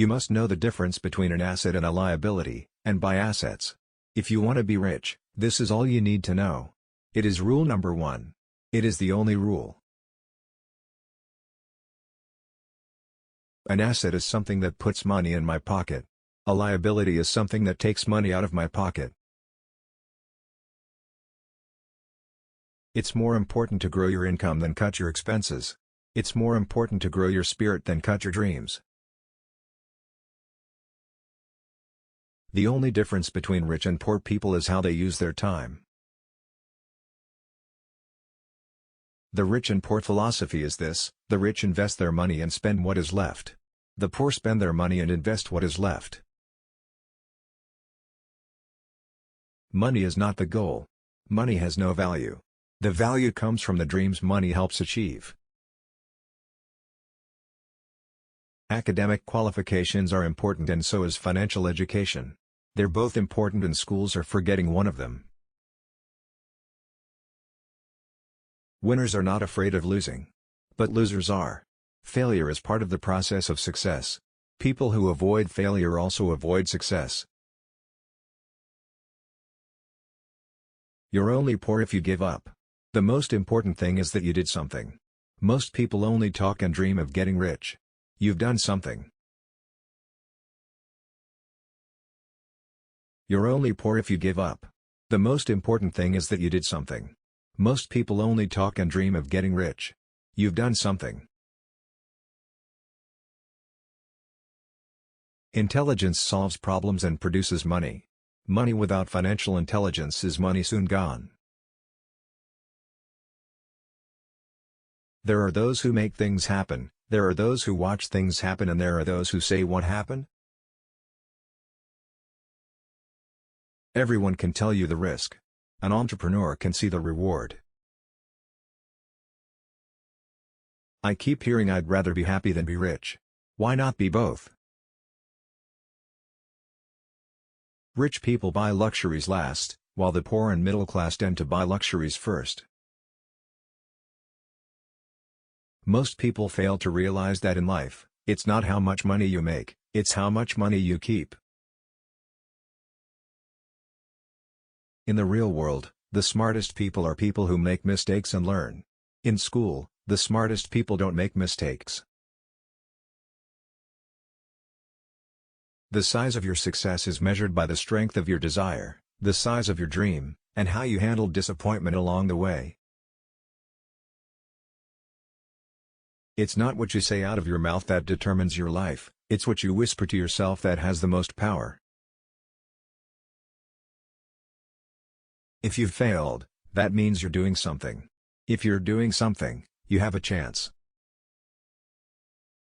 You must know the difference between an asset and a liability, and buy assets. If you want to be rich, this is all you need to know. It is rule number 1. It is the only rule. An asset is something that puts money in my pocket. A liability is something that takes money out of my pocket. It's more important to grow your income than cut your expenses. It's more important to grow your spirit than cut your dreams. The only difference between rich and poor people is how they use their time. The rich and poor philosophy is this: the rich invest their money and spend what is left. The poor spend their money and invest what is left. Money is not the goal. Money has no value. The value comes from the dreams money helps achieve. Academic qualifications are important, and so is financial education. They're both important, and schools are forgetting one of them. Winners are not afraid of losing. But losers are. Failure is part of the process of success. People who avoid failure also avoid success. You're only poor if you give up. The most important thing is that you did something. Most people only talk and dream of getting rich. You've done something. You're only poor if you give up. The most important thing is that you did something. Most people only talk and dream of getting rich. You've done something. Intelligence solves problems and produces money. Money without financial intelligence is money soon gone. There are those who make things happen, there are those who watch things happen, and there are those who say what happened. Everyone can tell you the risk. An entrepreneur can see the reward. I keep hearing I'd rather be happy than be rich. Why not be both? Rich people buy luxuries last, while the poor and middle class tend to buy luxuries first. Most people fail to realize that in life, it's not how much money you make, it's how much money you keep. In the real world, the smartest people are people who make mistakes and learn. In school, the smartest people don't make mistakes. The size of your success is measured by the strength of your desire, the size of your dream, and how you handle disappointment along the way. It's not what you say out of your mouth that determines your life, it's what you whisper to yourself that has the most power. If you've failed, that means you're doing something. If you're doing something, you have a chance.